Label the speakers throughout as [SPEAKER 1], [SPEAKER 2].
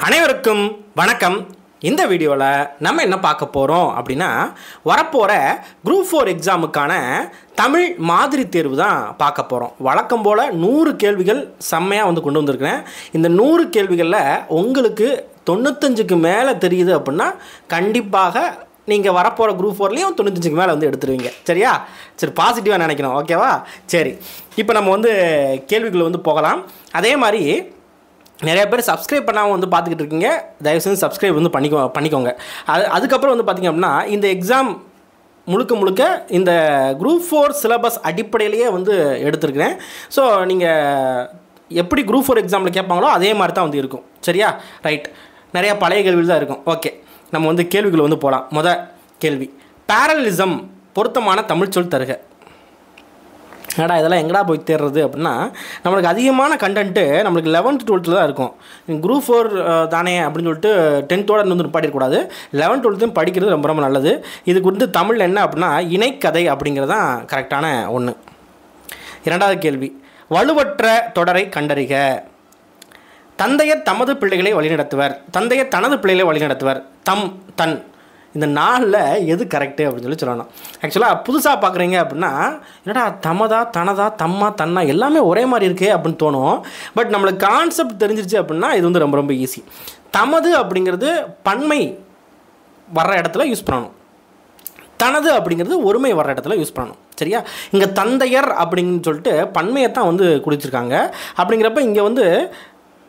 [SPEAKER 1] அனைவருக்கும் வணக்கம். இந்த வீடியோவில் நம்ம என்ன பார்க்க போகிறோம் அப்படின்னா, வரப்போகிற குரூப் 4 எக்ஸாமுக்கான தமிழ் மாதிரி தேர்வு தான் பார்க்க போகிறோம். வழக்கம் போல் 100 கேள்விகள் செம்மையாக கொண்டு வந்திருக்கிறேன். இந்த 100 கேள்விகளில் உங்களுக்கு 95க்கு மேலே தெரியுது அப்படின்னா கண்டிப்பாக நீங்கள் வரப்போகிற குரூப் 4லேயும் 95க்கு மேலே எடுத்துருவீங்க. சரியா? சரி, பாசிட்டிவாக நினைக்கணும். ஓகேவா? சரி, இப்போ நம்ம கேள்விகள் போகலாம். அதே மாதிரி நிறைய பேர் சப்ஸ்கிரைப் பண்ணாமல் பார்த்துக்கிட்டு இருக்கீங்க. தயவுசெய்து சப்ஸ்கிரைப் பண்ணிக்கோங்க. அதுக்கப்புறம் பார்த்திங்க அப்படின்னா, இந்த எக்ஸாம் முழுக்க இந்த குரூப் 4 சிலபஸ் அடிப்படையிலேயே எடுத்துருக்கிறேன். ஸோ நீங்கள் எப்படி குரூப் 4 எக்ஸாமில் கேட்பாங்களோ அதே மாதிரி தான் இருக்கும். சரியா? ரைட். நிறையா பழைய கேள்விகள் தான் இருக்கும். ஓகே, நம்ம கேள்விகள் போகலாம். கேள்வி, பேரலிசம் பொருத்தமான தமிழ் சொல் தருக. ஏடா இதெல்லாம் எங்கடா போய் தேடுறது அப்படின்னா, நம்மளுக்கு அதிகமான கண்டென்ட்டு நம்மளுக்கு 11th 12th தான் இருக்கும். குரூப் 4 தானே அப்படின்னு சொல்லிட்டு 10th பாடிடக்கூடாது. 11th 12th படிக்கிறது ரொம்ப ரொம்ப நல்லது. இதுக்கு தமிழ் என்ன அப்படின்னா, இணைக்கதை அப்படிங்கிறது தான் கரெக்டான ஒன்று. இரண்டாவது கேள்வி, வலுவற்ற தொடரை கண்டறிக. தந்தையர் தமது பிள்ளைகளை வழிநடத்துவர், தந்தையர் தனது பிள்ளைகளை வழிநடத்துவர், தம் தன். இந்த 4ல் எது கரெக்டு அப்படின்னு சொல்லணும். ஆக்சுவலாக புதுசாக பார்க்குறீங்க அப்படின்னா, என்னடா தமதா தனதா தம்மா தன்னா எல்லாமே ஒரே மாதிரி இருக்கே அப்படின்னு தோணும். பட் நம்மளுக்கு கான்செப்ட் தெரிஞ்சிருச்சு அப்படின்னா இது ரொம்ப ரொம்ப ஈஸி. தமது அப்படிங்கிறது பன்மை வர்ற இடத்துல யூஸ் பண்ணணும். தனது அப்படிங்கிறது ஒருமை வர்ற இடத்துல யூஸ் பண்ணணும். சரியா? இங்கே தந்தையர் அப்படின்னு சொல்லிட்டு பன்மையை தான் குடிச்சிருக்காங்க. அப்படிங்கிறப்ப இங்கே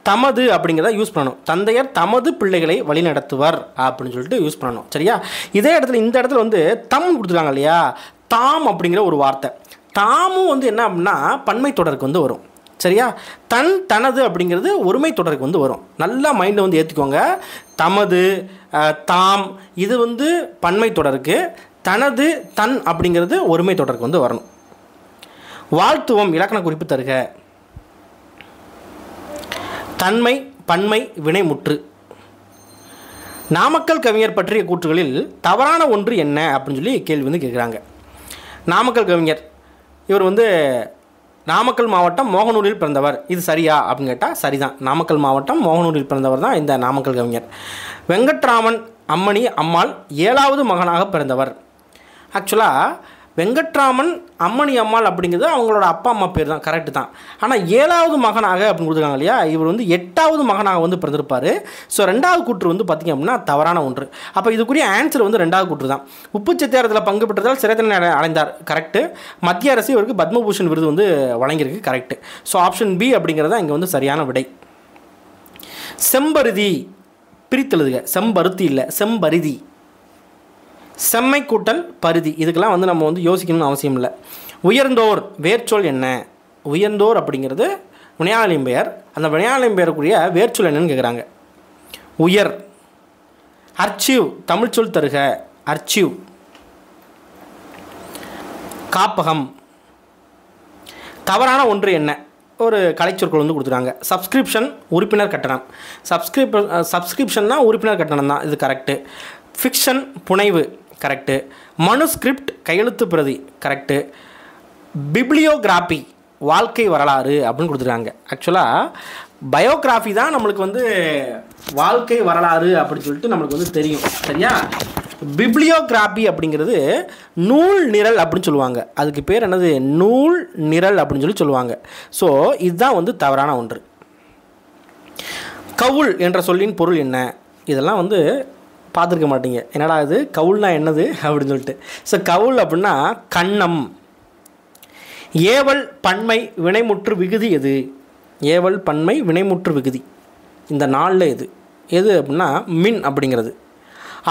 [SPEAKER 1] தமது அப்படிங்கிறத யூஸ் பண்ணணும். தந்தையர் தமது பிள்ளைகளை வழிநடத்துவர் அப்படின்னு சொல்லிட்டு யூஸ் பண்ணணும். சரியா? இதே இடத்துல இந்த இடத்துல தம் கொடுத்துருக்காங்க இல்லையா, தாம் அப்படிங்கிற ஒரு வார்த்தை. தாமும் என்ன அப்படின்னா பன்மை தொடருக்கு வரும். சரியா? தன் தனது அப்படிங்கிறது ஒருமை தொடருக்கு வரும். நல்லா மைண்டை ஏற்றிக்கோங்க. தமது தாம் இது பன்மை தொடருக்கு, தனது தன் அப்படிங்கிறது ஒருமை தொடருக்கு வரணும். வாழ்த்துவம் இலக்கண குறிப்பு தருக. தன்மை பன்மை வினைமுற்று. நாமக்கல் கவிஞர் பற்றிய கூற்றுகளில் தவறான ஒன்று என்ன அப்படின்னு சொல்லி கேள்வி கேட்குறாங்க. நாமக்கல் கவிஞர் இவர் நாமக்கல் மாவட்டம் மோகனூரில் பிறந்தவர். இது சரியா அப்படின்னு கேட்டால் சரிதான். நாமக்கல் மாவட்டம் மோகனூரில் பிறந்தவர் தான் இந்த நாமக்கல் கவிஞர். வெங்கட்ராமன் அம்மணி அம்மாள் 7வது மகனாக பிறந்தவர். ஆக்சுவலாக வெங்கட்ராமன் அம்மணி அம்மாள் அப்படிங்கிறது அவங்களோட அப்பா அம்மா பேர் தான், கரெக்டு தான். ஆனால் 7வது மகனாக அப்படின்னு கொடுத்துருக்காங்க இல்லையா, இவர் 8வது மகனாக பிறந்திருப்பார். ஸோ 2வது கூற்று பார்த்திங்க அப்படின்னா தவறான ஒன்று. அப்போ இதுக்குரிய ஆன்சர் 2வது கூற்று தான். உப்பு சத்தியாரத்தில் பங்கு பெற்றதால் சிறை தண்டனை அடைந்தார். கரெக்டு. மத்திய அரசு இவருக்கு பத்மபூஷன் விருது வழங்கியிருக்கு. கரெக்டு. ஸோ ஆப்ஷன் பி அப்படிங்கிறதா இங்கே சரியான விடை. செம்பருதி பிரித்தெழுதுக. செம்பருத்தி இல்லை, செம்பருதி. செம்மை கூட்டல் பருதி. இதுக்கெல்லாம் நம்ம யோசிக்கணும்னு அவசியம் இல்லை. உயர்ந்தோர் வேர்ச்சொல் என்ன? உயர்ந்தோர் அப்படிங்கிறது வினையாளரின் பெயர். அந்த வினையாளரின் பெயருக்குரிய வேர்ச்சொல் என்னன்னு கேட்குறாங்க. உயர். அர்ச்சிவ் தமிழ் சொல் தருக. அர்ச்சிவ். காப்பகம். தவறான ஒன்று என்ன? ஒரு கலைச்சொற்கள் கொடுத்துருக்காங்க. சப்ஸ்கிரிப்ஷன் உறுப்பினர் கட்டணம். சப்ஸ்கிரிப்ஷன்னா உறுப்பினர் கட்டணம் தான், இது கரெக்டு. ஃபிக்ஷன் புனைவு, கரெக்டு. மனுஸ்கிரிப்ட் கையெழுத்து பிரதி, கரெக்டு. பிப்ளியோகிராஃபி வாழ்க்கை வரலாறு அப்படின்னு கொடுத்துருக்காங்க. ஆக்சுவலாக பயோகிராஃபி தான் நம்மளுக்கு வாழ்க்கை வரலாறு அப்படின்னு சொல்லிட்டு நம்மளுக்கு தெரியும். சரியா? பிப்ளியோகிராஃபி அப்படிங்கிறது நூல் நிரல் அப்படின்னு சொல்லுவாங்க. அதுக்கு பேர் என்னது? நூல் நிரல் அப்படின்னு சொல்லுவாங்க. ஸோ இதுதான் தவறான ஒன்று. கவுல் என்ற சொல்லின் பொருள் என்ன? இதெல்லாம் பார்த்துருக்க மாட்டீங்க. என்னடா இது கவுல்னா என்னது அப்படின்னு சொல்லிட்டு. ஸோ கவுல் அப்படின்னா கன்னம். ஏவல் பன்மை வினைமுற்று விகுதி எது? ஏவல் பன்மை வினைமுற்று விகுதி இந்த 4ல் எது அப்படின்னா மின் அப்படிங்கிறது.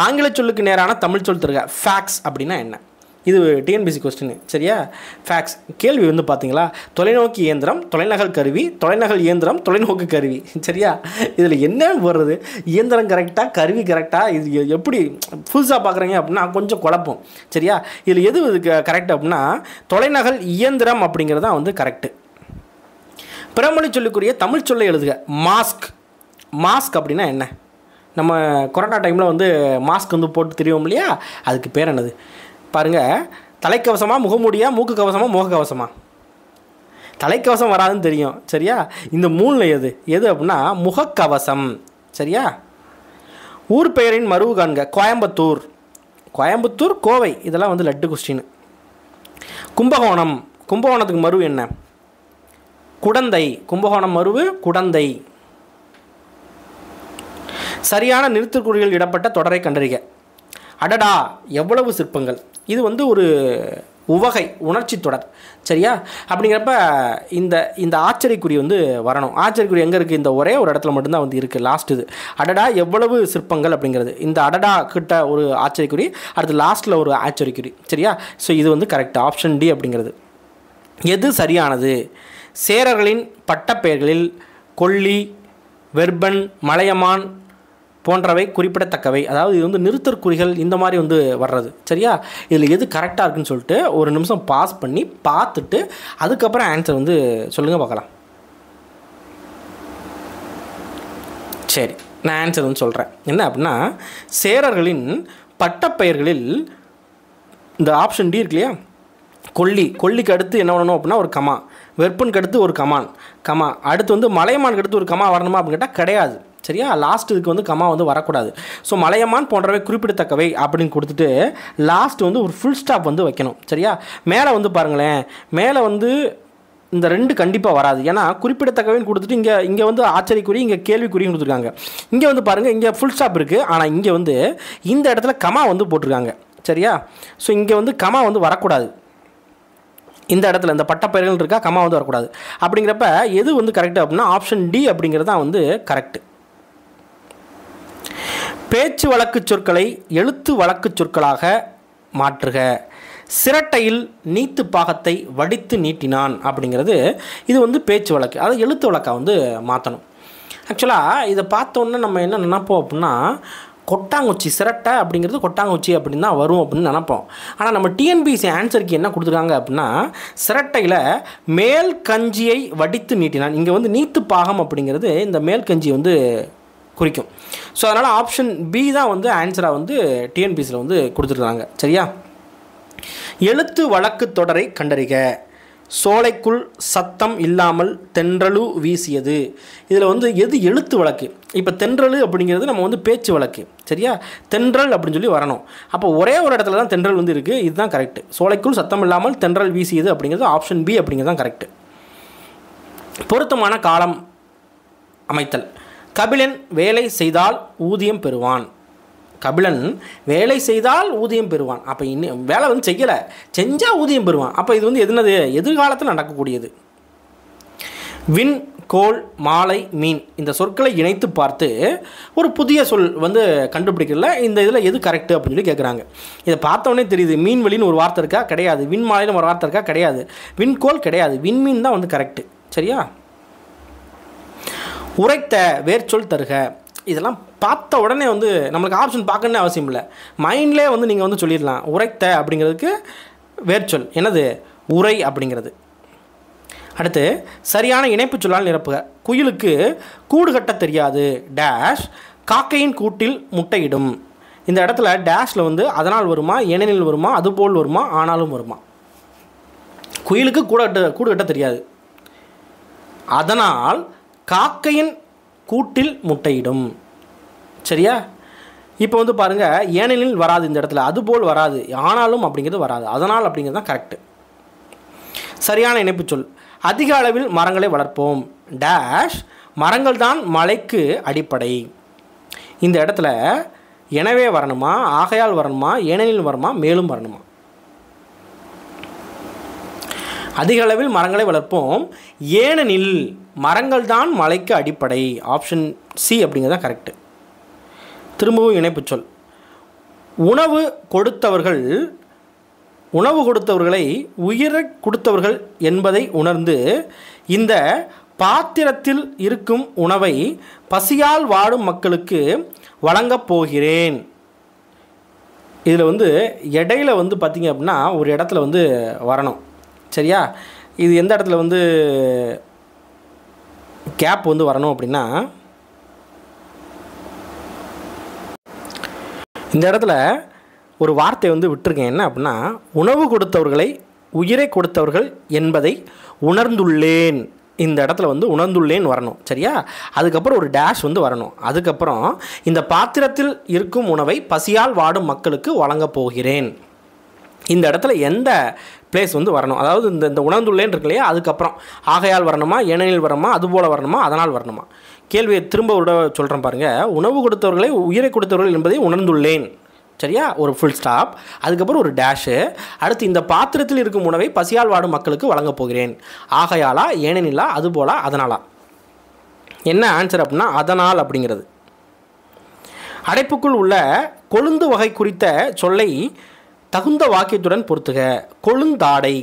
[SPEAKER 1] ஆங்கில சொல்லுக்கு நேரான தமிழ் சொல் தருக. ஃபேக்ஸ் அப்படின்னா என்ன? இது டிஎன்பிசி கொஸ்டின். சரியா? ஃபேக்ஸ் கேள்வி பார்த்தீங்களா, தொலைநோக்கி இயந்திரம், தொலைநகல் கருவி, தொலைநகல் இயந்திரம், தொலைநோக்கு கருவி. சரியா? இதில் என்னன்னு போடுறது? இயந்திரம் கரெக்டாக, கருவி கரெக்டாக, இது எப்படி புதுசாக பார்க்குறீங்க அப்படின்னா கொஞ்சம் குழப்பம். சரியா? இதில் எது கரெக்ட் அப்படின்னா தொலைநகல் இயந்திரம் அப்படிங்கிறது தான் கரெக்டு. பிறமொழி சொல்லுக்குரிய தமிழ் சொல்லை எழுதுக. மாஸ்க். மாஸ்க் அப்படின்னா என்ன? நம்ம கொரோனா டைமில் மாஸ்க் போட்டு தெரியும் இல்லையா, அதுக்கு பேர் என்னது பாருங்கள். தலைக்கவசமாக முகமூடியா, மூக்கு கவசமாக முகக்கவசமாக? தலைக்கவசம் வராதுன்னு தெரியும். சரியா? இந்த மூணில் எது அப்படின்னா முகக்கவசம். சரியா? ஊர் பெயரின் மருவு காண்க. கோயம்புத்தூர், கோயம்புத்தூர், கோவை, இதெல்லாம் வந்து லட்டு கொஸ்டின். கும்பகோணம், கும்பகோணத்துக்கு மருவு என்ன? குடந்தை. கும்பகோணம் மருவு குடந்தை. சரியான நிறுத்தற்குறிகள் இடப்பட்ட தொடரை கண்டறிக. அடடா எவ்வளவு சிற்பங்கள். இது வந்து ஒரு உவகை, உணர்ச்சி தொடர். சரியா? அப்படிங்கிறப்ப இந்த இந்த ஆச்சரியக்குறி வந்து வரணும். ஆச்சரியக்குறி எங்கே இருக்குது? இந்த ஒரே ஒரு இடத்துல மட்டும்தான் வந்து இருக்குது. லாஸ்ட் இது அடடா எவ்வளவு சிற்பங்கள் அப்படிங்கிறது. இந்த அடடா கிட்ட ஒரு ஆச்சரியக்குறி, அடுத்து லாஸ்ட்டில் ஒரு ஆச்சரியக்குறி. சரியா? ஸோ இது வந்து கரெக்ட். ஆப்ஷன் டி அப்படிங்கிறது. எது சரியானது? சேரர்களின் பட்டப்பெயர்களில் கொல்லி, வெர்பன், மலையமான் போன்றவை குறிப்பிடத்தக்கவை. அதாவது இது வந்து நிறுத்தற்குறிகள் இந்த மாதிரி வந்து வர்றது. சரியா? இதில் எது கரெக்டாக இருக்குன்னு சொல்லிட்டு ஒரு நிமிஷம் பாஸ் பண்ணி பார்த்துட்டு அதுக்கப்புறம் ஆன்சர் வந்து சொல்லுங்கள் பார்க்கலாம். சரி, நான் ஆன்சர் வந்து சொல்கிறேன். என்ன அப்படின்னா, சேரர்களின் பட்டப்பெயர்களில் இந்த ஆப்ஷன் டி இருக்கு இல்லையா, கொல்லி, கொல்லிக்கு அடுத்து என்ன பண்ணணும் அப்படின்னா ஒரு கமா, வெற்பனுக்கு அடுத்து ஒரு கமான், கமா, அடுத்து வந்து மலையமானுக்கு அடுத்து ஒரு கமா வரணுமா அப்படின்னு கேட்டால் கிடையாது. சரியா? லாஸ்ட் இதுக்கு வந்து கமா வந்து வரக்கூடாது. ஸோ மலையமான் போன்றவை குறிப்பிடத்தக்கவை அப்படின்னு கொடுத்துட்டு லாஸ்ட் வந்து ஒரு ஃபுல் ஸ்டாப் வந்து வைக்கணும். சரியா? மேலே வந்து பாருங்களேன், மேலே வந்து இந்த ரெண்டு கண்டிப்பாக வராது. ஏன்னா குறிப்பிடத்தக்கவைன்னு கொடுத்துட்டு இங்கே வந்து ஆச்சரியக்குறி, இங்கே கேள்விக்குறின்னு கொடுத்துருக்காங்க. இங்கே வந்து பாருங்கள், இங்கே ஃபுல் ஸ்டாப் இருக்குது, ஆனால் இங்கே வந்து இந்த இடத்துல கமா வந்து போட்டிருக்காங்க. சரியா? ஸோ இங்கே வந்து கமா வந்து வரக்கூடாது. இந்த இடத்துல இந்த பட்டப்பெயர்கள் இருக்கா, கமா வந்து வரக்கூடாது. அப்படிங்கிறப்ப எது வந்து கரெக்டு அப்படின்னா ஆப்ஷன் டி அப்படிங்கிறது தான் வந்து கரெக்டு. பேச்சு வழக்கு சொற்களை எழுத்து வழக்கு சொற்களாக மாற்றுக. சிரட்டையில் நீத்து பாகத்தை வடித்து நீட்டினான் அப்படிங்கிறது இது வந்து பேச்சு வழக்கு, அதை எழுத்து வழக்காக வந்து மாற்றணும். ஆக்சுவலாக இதை பார்த்தோன்னே நம்ம என்ன நினைப்போம் அப்படின்னா, கொட்டாங்குச்சி, சிரட்டை அப்படிங்கிறது கொட்டாங்குச்சி அப்படின்னு தான் வரும் அப்படின்னு நினைப்போம். ஆனால் நம்ம டிஎன்பிஎஸ்சி ஆன்சருக்கு என்ன கொடுத்துருக்காங்க அப்படின்னா, சிரட்டையில் மேல் கஞ்சியை வடித்து நீட்டினான். இங்கே வந்து நீத்து பாகம் அப்படிங்கிறது இந்த மேல் கஞ்சியை வந்து குறிக்கும். ஸோ அதனால் ஆப்ஷன் பி தான் வந்து ஆன்சராக வந்து டிஎன்பிஎஸ்சியில் வந்து கொடுத்துருக்காங்க. சரியா? எழுத்து வழக்கு தொடரை கண்டறிக. சோலைக்குள் சத்தம் இல்லாமல் தென்றலு வீசியது. இதில் வந்து எது எழுத்து வழக்கு? இப்போ தென்றலு அப்படிங்கிறது நம்ம வந்து பேச்சு வழக்கு. சரியா? தென்றல் அப்படின்னு சொல்லி வரணும். அப்போ ஒரே ஒரு இடத்துல தான் தென்றல் வந்து இருக்குது. இதுதான் கரெக்டு. சோலைக்குள் சத்தம் இல்லாமல் தென்றல் வீசியது அப்படிங்கிறது ஆப்ஷன் பி அப்படிங்கிறது தான் கரெக்டு. பொருத்தமான காலம் அமைத்தல். கபிலன் வேலை செய்தால் ஊதியம் பெறுவான். கபிலன் வேலை செய்தால் ஊதியம் பெறுவான். அப்போ இன்னும் வேலை வந்து செய்யலை, செஞ்சால் ஊதியம் பெறுவான். அப்போ இது வந்து எதுனது? எதிர்காலத்தில் நடக்கக்கூடியது. விண், கோல், மாலை, மீன் இந்த சொற்களை இணைத்து பார்த்து ஒரு புதிய சொல் வந்து கண்டுபிடிக்கல. இந்த இதில் எது கரெக்டு அப்படின்னு சொல்லி கேட்குறாங்க. இதை பார்த்தோன்னே தெரியுது. மீன் வெளின்னு ஒரு வார்த்தை இருக்கா? கிடையாது. விண் மாலைன்னு ஒரு வார்த்தை இருக்கா? கிடையாது. விண்கோல் கிடையாது. விண்மீன் தான் வந்து கரெக்டு. சரியா? உரைத்த வேர்ச்சொல் தருக. இதெல்லாம் பார்த்த உடனே வந்து நம்மளுக்கு ஆப்ஷன் பார்க்கணுன்னு அவசியம் இல்லை, மைண்ட்லேயே வந்து நீங்கள் வந்து சொல்லிடலாம். உரைத்த அப்படிங்கிறதுக்கு வேர்ச்சொல் என்னது? உரை அப்படிங்கிறது. அடுத்து சரியான இணைப்பு சொல்லால் நிரப்புக. குயிலுக்கு கூடு கட்ட தெரியாது டேஷ் காக்கையின் கூட்டில் முட்டையிடும். இந்த இடத்துல டேஷில் வந்து அதனால் வருமா, ஏனெனில் வருமா, அதுபோல் வருமா, ஆனாலும் வருமா? குயிலுக்கு கூடு கட்ட தெரியாது, அதனால் காக்கையின் கூட்டில் முட்டையிடும். சரியா? இப்போ வந்து பாருங்கள், ஏனெனில் வராது இந்த இடத்துல, அதுபோல் வராது, ஆனாலும் அப்படிங்கிறது வராது, அதனால் அப்படிங்கிறது தான் கரெக்டு. சரியான இணைப்பு சொல். அதிக அளவில் மரங்களை வளர்ப்போம் டேஷ் மரங்கள் தான் மலைக்கு அடிப்படை. இந்த இடத்துல எனவே வரணுமா, ஆகையால் வரணுமா, ஏனெனில் வரணுமா, மேலும் வரணுமா? அதிக அளவில் மரங்களை வளர்ப்போம் ஏனெனில் மரங்கள் தான் மலைக்கு அடிப்படை. ஆப்ஷன் சி அப்படிங்கிறது தான் கரெக்டு. திரும்பவும் இணைப்பு சொல். உணவு கொடுத்தவர்களை உயிரை கொடுத்தவர்கள் என்பதை உணர்ந்து இந்த பாத்திரத்தில் இருக்கும் உணவை பசியால் வாடும் மக்களுக்கு வழங்கப் போகிறேன். இதில் வந்து இடையில வந்து பார்த்திங்க அப்படின்னா ஒரு இடத்துல வந்து வரணும். சரியா? இது எந்த இடத்துல வந்து கேப் வந்து வரணும் அப்படின்னா, இந்த இடத்துல ஒரு வார்த்தை வந்து விட்டுருக்கேன். என்ன அப்படின்னா, உணவு கொடுத்தவர்களை உயிரை கொடுத்தவர்கள் என்பதை உணர்ந்துள்ளேன் இந்த இடத்துல வந்து உணர்ந்துள்ளேன் வரணும். சரியா? அதுக்கப்புறம் ஒரு டேஷ் வந்து வரணும். அதுக்கப்புறம் இந்த பாத்திரத்தில் இருக்கும் உணவை பசியால் வாடும் மக்களுக்கு வழங்கப் போகிறேன். இந்த இடத்துல எந்த பிளேஸ் வந்து வரணும்? அதாவது இந்த உணர்ந்துள்ளேன் இருக்கு இல்லையா, அதுக்கப்புறம் ஆகையால் வரணுமா, ஏனெனில் வரணுமா, அதுபோல் வரணுமா, அதனால் வரணுமா? கேள்வியை திரும்ப விட சொல்கிறேன் பாருங்கள். உணவு கொடுத்தவர்களை உயிரை கொடுத்தவர்கள் என்பதை உணர்ந்துள்ளேன். சரியா? ஒரு ஃபுல் ஸ்டாப், அதுக்கப்புறம் ஒரு டேஷு, அடுத்து இந்த பாத்திரத்தில் இருக்கும் உணவை பசியால் வாடும் மக்களுக்கு வழங்கப் போகிறேன். ஆகையாலா, ஏனெனிலா, அதுபோலா, அதனாலா? என்ன ஆன்சர் அப்படின்னா அதனால் அப்படிங்கிறது. அடைப்புக்குள் உள்ள கொழுந்து வகை குறித்த சொல்லை தகுந்த வாக்கியத்துடன் பொறுத்துக. கொழுந்தாடை.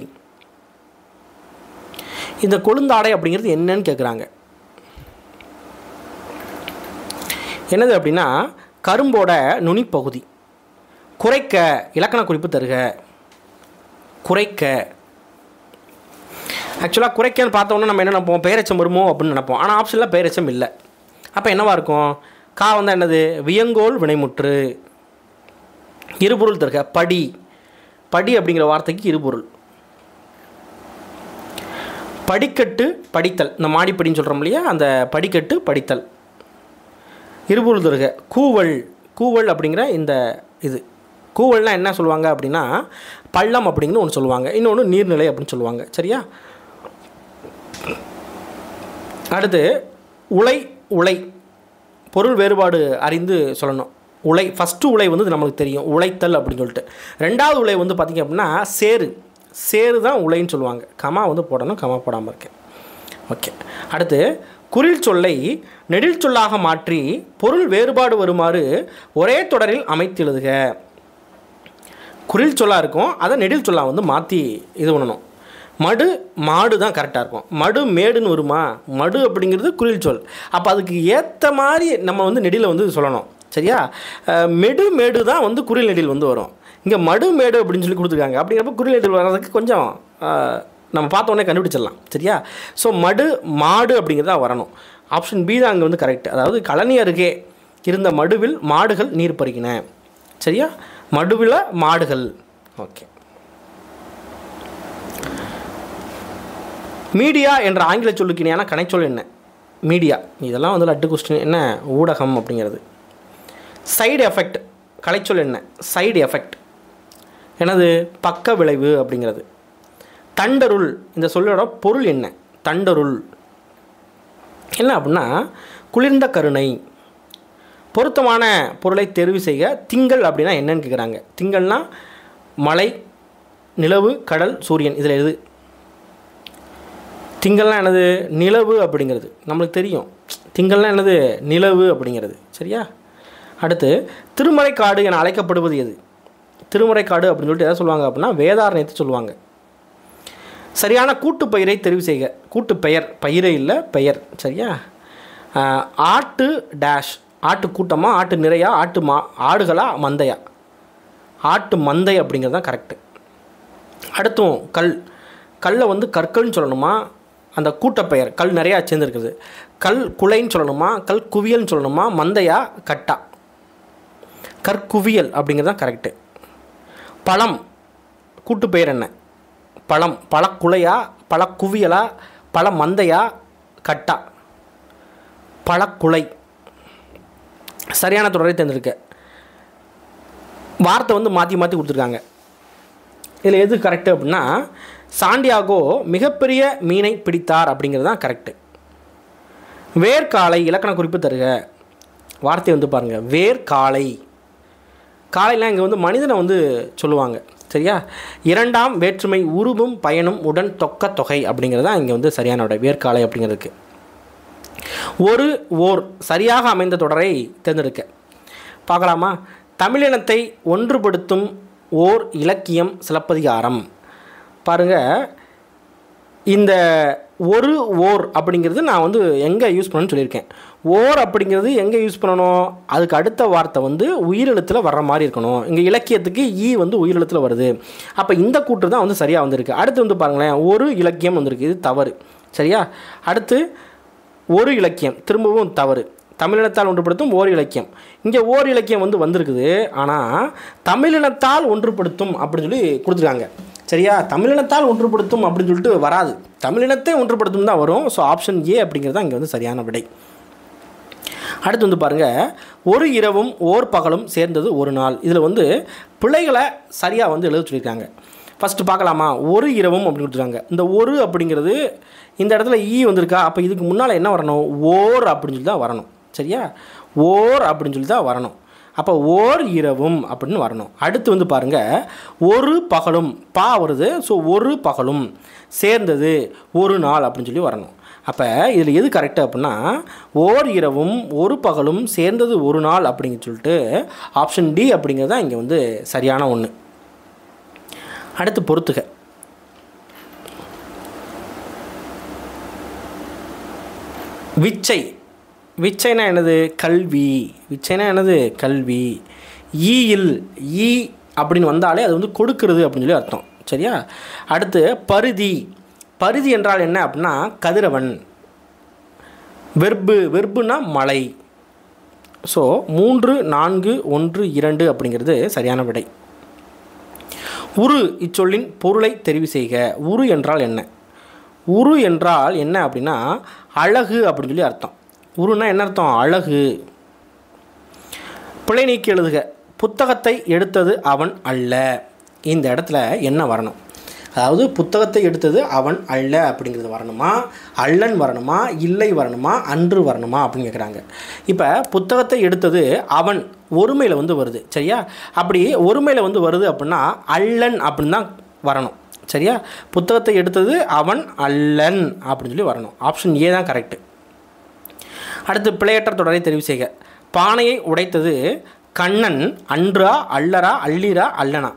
[SPEAKER 1] இந்த கொழுந்தாடை அப்படிங்கிறது என்னன்னு கேட்குறாங்க. என்னது அப்படின்னா கரும்போட நுனிப்பகுதி. குறைக்க, இலக்கண குறிப்பு தருக. குறைக்க. ஆக்சுவலாக குறைக்கன்னு பார்த்தோன்னா நம்ம என்ன நினைப்போம், பேரெச்சம் வருமோ அப்படின்னு நினைப்போம். ஆனால் ஆப்ஷனில் பேரெச்சம் இல்லை. அப்போ என்னவா இருக்கும்? கா வந்து என்னது? வியங்கோல் வினைமுற்று. இருபொருள் தருக. படி. படி அப்படிங்கிற வார்த்தைக்கு இருபொருள். படிக்கட்டு படித்தல். இந்த மாடிப்படின்னு சொல்கிறோம் இல்லையா, அந்த படிக்கட்டு படித்தல். இருபொருள் தருக. கூவல். கூவல் அப்படிங்கிற இந்த இது. கூவல்னால் என்ன சொல்லுவாங்க அப்படின்னா பள்ளம் அப்படிங்கிற ஒன்று சொல்லுவாங்க, இன்னொன்று நீர்நிலை அப்படின்னு சொல்லுவாங்க. சரியா? அடுத்து உலை. உலை பொருள் வேறுபாடு அறிந்து சொல்லணும். உலை ஃபஸ்ட்டு உலை வந்து நம்மளுக்கு தெரியும், உழைத்தல் அப்படின்னு சொல்லிட்டு. ரெண்டாவது உலை வந்து பார்த்திங்க அப்படின்னா சேரு. சேரு தான் உலைன்னு சொல்லுவாங்க. கமா வந்து போடணும், கமா போடாமல் இருக்கேன். ஓகே. அடுத்து குறில் சொல்லை நெடில் சொல்லாக மாற்றி பொருள் வேறுபாடு வருமாறு ஒரே தொடரில் அமைத்து எழுதுக. குறில் சொல்லாக இருக்கும், அதை நெடில் சொல்லாக வந்து மாற்றி இது பண்ணணும். மடு மாடு தான் கரெக்டாக இருக்கும். மடு மேடுன்னு வருமா? மடு அப்படிங்கிறது குறில் சொல். அப்போ அதுக்கு ஏற்ற மாதிரி நம்ம வந்து நெடில் வந்து சொல்லணும். சரியா? மெடு மேடு தான் வந்து குறில் நெடில் வந்து வரும். இங்கே மடு மேடு அப்படின்னு சொல்லி கொடுத்துருக்காங்க. அப்படிங்கிறப்ப குறில் நெடில் வர்றதுக்கு கொஞ்சம் நம்ம பார்த்தோன்னே கண்டுபிடிச்சிடலாம். சரியா? ஸோ மடு மாடு அப்படிங்கிறது தான் வரணும். ஆப்ஷன் பி தான் அங்கே வந்து கரெக்ட். அதாவது கழனி அருகே இருந்த மடுவில் மாடுகள் நீர் பருகின. சரியா? மடுவில் மாடுகள். ஓகே. மீடியா என்ற ஆங்கில சொல்லுக்கு இணையான கனைச்சொல் என்ன? மீடியா. இதெல்லாம் வந்து லட்டு கொஸ்டின். என்ன? ஊடகம் அப்படிங்கிறது. Side effect. கலைச்சொல் என்ன? Side effect. என்னது? பக்க விளைவு அப்படிங்கிறது. தண்டருள். இந்த சொல்லோட பொருள் என்ன? தண்டருள் என்ன அப்படின்னா குளிர்ந்த கருணை. பொருத்தமான பொருளை தெரிவு செய்ய. திங்கள் அப்படின்னா என்னன்னு கேட்குறாங்க. திங்கள்னா மலை, நிலவு, கடல், சூரியன். இதில் எது? திங்கள்னா என்னது? நிலவு அப்படிங்கிறது நம்மளுக்கு தெரியும். திங்கள்னா என்னது? நிலவு அப்படிங்கிறது. சரியா? அடுத்து திருமறைக்காடு என அழைக்கப்படுவது எது? திருமறைக்காடு அப்படின்னு சொல்லிட்டு எதை சொல்லுவாங்க அப்படின்னா வேதாரண்யத்தை சொல்லுவாங்க. சரியான கூட்டு பெயரை தெரிவு செய்க. கூட்டு பெயர், பயிரை இல்லை பெயர். சரியா? ஆட்டு டேஷ். ஆட்டு கூட்டமாக, ஆட்டு நிறையா, ஆடுகளா, மந்தையா? ஆட்டு மந்தை அப்படிங்கிறது தான் கரெக்டு. அடுத்தும் கல். கல்லை வந்து கற்கள்னு சொல்லணுமா? அந்த கூட்டப்பெயர் கல் நிறையா சேர்ந்துருக்குது. கல் குலைன்னு சொல்லணுமா? கல் குவியல்னு சொல்லணுமா? மந்தையா, கட்டா? கற்குவியல் அப்படிங்கிறது தான் கரெக்டு. பழம். கூட்டுப்பெயர் என்ன? பழம். பழக்குலையா, பழக்குவியலா, பழ மந்தையா, கட்டா? பழக்குலை. சரியான தொடரை தேர்ந்தெடுக்க. வார்த்தை வந்து மாற்றி மாற்றி கொடுத்துருக்காங்க. இதில் எது கரெக்டு அப்படின்னா சாண்டியாகோ மிகப்பெரிய மீனை பிடித்தார் அப்படிங்கிறது தான் கரெக்டு. வேர்காலை. இலக்கண குறிப்பு தருக. வார்த்தை வந்து பாருங்கள். வேர்காலை. காலைலாம் இங்கே வந்து மனிதனை வந்து சொல்லுவாங்க. சரியா? இரண்டாம் வேற்றுமை உருவும் பயனும் உடன் தொக்க தொகை அப்படிங்கிறது தான் இங்கே வந்து சரியான விட. வேர்காலை அப்படிங்கிறதுக்கு. ஒரு ஓர். சரியாக அமைந்த தொடரை தேர்ந்தெடுக்க. பார்க்கலாமா? தமிழினத்தை ஒன்றுபடுத்தும் ஓர் இலக்கியம் சிலப்பதிகாரம். பாருங்கள், இந்த ஒரு ஓர் அப்படிங்கிறது நான் வந்து எங்கே யூஸ் பண்ணணும்னு சொல்லியிருக்கேன். ஓர் அப்படிங்கிறது எங்கே யூஸ் பண்ணணும்? அதுக்கு அடுத்த வார்த்தை வந்து உயிரெழுத்தில் வர்ற மாதிரி இருக்கணும். இங்கே இலக்கியத்துக்கு ஈ வந்து உயிரெழுத்தில் வருது. அப்போ இந்த கூற்று தான் வந்து சரியாக வந்திருக்கு. அடுத்து வந்து பாருங்களேன், ஒரு இலக்கியம் வந்திருக்கு. இது தவறு. சரியா? அடுத்து ஒரு இலக்கியம் திரும்பவும் தவறு. தமிழினத்தால் ஒன்றுபடுத்தும் ஓர் இலக்கியம். இங்கே ஓர் இலக்கியம் வந்து வந்திருக்குது. ஆனால் தமிழினத்தால் ஒன்றுபடுத்தும் அப்படின்னு சொல்லி கொடுத்துருக்காங்க. சரியா? தமிழினத்தால் ஒன்றுபடுத்தும் அப்படின்னு சொல்லிட்டு வராது, தமிழினத்தை ஒன்றுபடுத்தும் தான் வரும். ஸோ ஆப்ஷன் ஏ அப்படிங்கிறது தான் இங்கே வந்து சரியான விடை. அடுத்து வந்து பாருங்கள், ஒரு இரவும் ஓர் பகலும் சேர்ந்தது ஒரு நாள். இதில் வந்து பிழைகளை சரியாக வந்து எழுத சொல்லியிருக்காங்க. ஃபஸ்ட்டு பார்க்கலாமா? ஒரு இரவும் அப்படின்னு கொடுத்துருக்காங்க. இந்த ஒரு அப்படிங்கிறது இந்த இடத்துல ஈ வந்திருக்கா, அப்போ இதுக்கு முன்னால் என்ன வரணும்? ஓர் அப்படின்னு சொல்லி தான் வரணும். சரியா? ஓர் அப்படின்னு சொல்லி தான் வரணும். அப்போ ஓர் இரவும் அப்படின்னு வரணும். அடுத்து வந்து பாருங்கள், ஒரு பகலும் பா வருது. ஸோ ஒரு பகலும் சேர்ந்தது ஒரு நாள் அப்படின்னு சொல்லி வரணும். அப்போ இதில் எது கரெக்டு அப்படின்னா, ஓர் இரவும் ஒரு பகலும் சேர்ந்தது ஒரு நாள் அப்படிங்க சொல்லிட்டு ஆப்ஷன் டி அப்படிங்கிறது தான் இங்கே வந்து சரியான ஒன்று. அடுத்து பொறுத்துக. விச்சை. விச்சைனா என்னது? கல்வி. விச்சைனா என்னது? கல்வி. ஈயில் ஈ அப்படின்னு வந்தாலே அது வந்து கொடுக்கிறது அப்படின்னு சொல்லி அர்த்தம். சரியா? அடுத்து பருதி. பருதி என்றால் என்ன அப்படின்னா கதிரவன். வெர்பு. வெர்புனா மலை. ஸோ 3, 4, 1, 2 அப்படிங்கிறது சரியான விடை. உரு இச்சொல்லின் பொருளை தெரிவு செய்க. உரு என்றால் என்ன? உரு என்றால் என்ன அப்படின்னா அழகு அப்படின்னு சொல்லி அர்த்தம். உருனா என்ன அர்த்தம்? அழகு. பிழை நீக்கி எழுதுக. புத்தகத்தை எடுத்தது அவன் அல்ல. இந்த இடத்துல என்ன வரணும்? அதாவது புத்தகத்தை எடுத்தது அவன் அல்ல அப்படிங்கிறது வரணுமா, அல்லன் வரணுமா, இல்லை வரணுமா, அன்று வரணுமா அப்படின்னு கேட்குறாங்க. இப்போ புத்தகத்தை எடுத்தது அவன் ஒருமையில் வந்து வருது. சரியா? அப்படி ஒருமையில் வந்து வருது அப்படின்னா அல்லன் அப்படின்னு தான் வரணும். சரியா? புத்தகத்தை எடுத்தது அவன் அல்லன் அப்படின்னு சொல்லி வரணும். ஆப்ஷன் ஏ தான் கரெக்டு. அடுத்து பிழையற்ற தொடரை தெரிவு செய்க. பானையை உடைத்தது கண்ணன் அன்றா, அல்லரா, அல்லீரா, அல்லனா.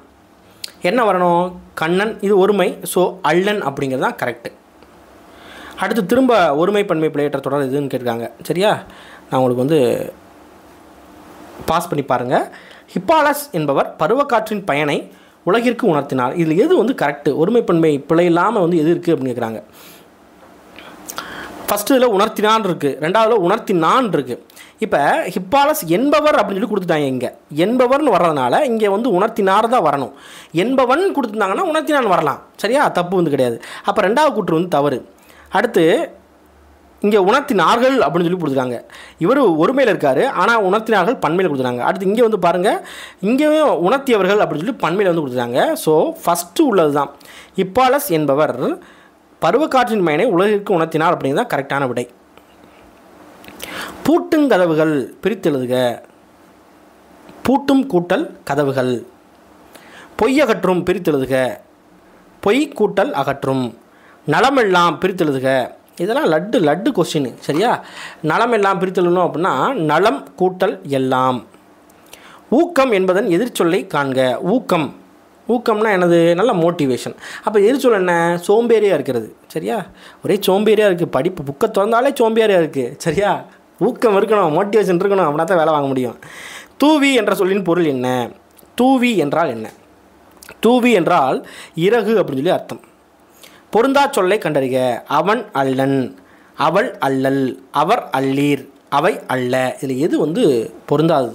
[SPEAKER 1] என்ன வரணும்? கண்ணன். இது ஒருமை. ஸோ அல்லன் அப்படிங்கிறது தான் கரெக்டு. அடுத்து திரும்ப ஒருமை பன்மை பிழையற்ற தொடர் இதுன்னு கேட்டிருக்காங்க. சரியா? நான் உங்களுக்கு வந்து பாஸ் பண்ணி பாருங்கள். ஹிப்பாலஸ் என்பவர் பருவக்காற்றின் பயனை உலகிற்கு உணர்த்தினார். இதில் எது வந்து கரெக்டு? ஒருமை பன்மை பிழை இல்லாமல் வந்து எது இருக்குது அப்படின்னு கேட்குறாங்க. ஃபஸ்ட்டு இதில் உணர்த்தினான் இருக்குது, ரெண்டாவதுல உணர்த்தினான் இருக்குது. இப்போ ஹிப்பாலஸ் என்பவர் அப்படின்னு சொல்லி கொடுத்துட்டாங்க. இங்கே என்பவர்னு வர்றதுனால இங்கே வந்து உணர்த்தினார் தான் வரணும். என்பவன் கொடுத்துருந்தாங்கன்னா உணர்த்தினான் வரலாம். சரியா? தப்பு வந்து கிடையாது. அப்போ ரெண்டாவது கூற்று வந்து தவறு. அடுத்து இங்கே உணர்த்தினார்கள் அப்படின்னு சொல்லி கொடுத்துருக்காங்க. இவர் ஒருமையில் இருக்கார், ஆனால் உணர்த்தினார்கள் பன்மையில் கொடுத்துருக்காங்க. அடுத்து இங்கே வந்து பாருங்கள், இங்கேயும் உணர்த்தியவர்கள் அப்படின்னு சொல்லி பன்மையில் வந்து கொடுத்துருக்காங்க. ஸோ ஃபஸ்ட்டு உள்ளது தான் ஹிப்பாலஸ் என்பவர் பருவக்காற்றின் பயனை உலகிற்கு உணர்த்தினார் அப்படிங்கிறது தான் கரெக்டான விடை. பூட்டும் கதவுகள் பிரித்தெழுதுக. பூட்டும் கூட்டல் கதவுகள். பொய்யகற்றும் பிரித்தெழுதுக. பொய் கூட்டல் அகற்றும். நலமெல்லாம் பிரித்தெழுதுக. இதெல்லாம் லட்டு கொஸ்டின். சரியா? நலமெல்லாம் பிரித்தெழுதணும் அப்படின்னா நலம் கூட்டல் எல்லாம். ஊக்கம் என்பதன் எதிர்ச்சொல்லை காண்க. ஊக்கம். ஊக்கம்னா என்னது? நல்ல மோட்டிவேஷன். அப்போ எதிர்ச்சொல் என்ன? சோம்பேறியாக இருக்கிறது. சரியா? ஒரே சோம்பேறியாக இருக்குது, படிப்பு புக்கை திறந்தாலே சோம்பேறியாக இருக்குது. சரியா? ஊக்கம் இருக்கணும், மோட்டிவேஷன் இருக்கணும், அப்படின்னா தான் வேலை வாங்க முடியும். தூவி என்ற சொல்லின் பொருள் என்ன? தூவி என்றால் என்ன? தூவி என்றால் இறகு அப்படின்னு சொல்லி அர்த்தம். பொருந்தா சொல்லை கண்டறிக. அவன் அல்லன், அவள் அல்லல், அவர் அல்லீர், அவை அல்ல. இதில் எது வந்து பொருந்தாது?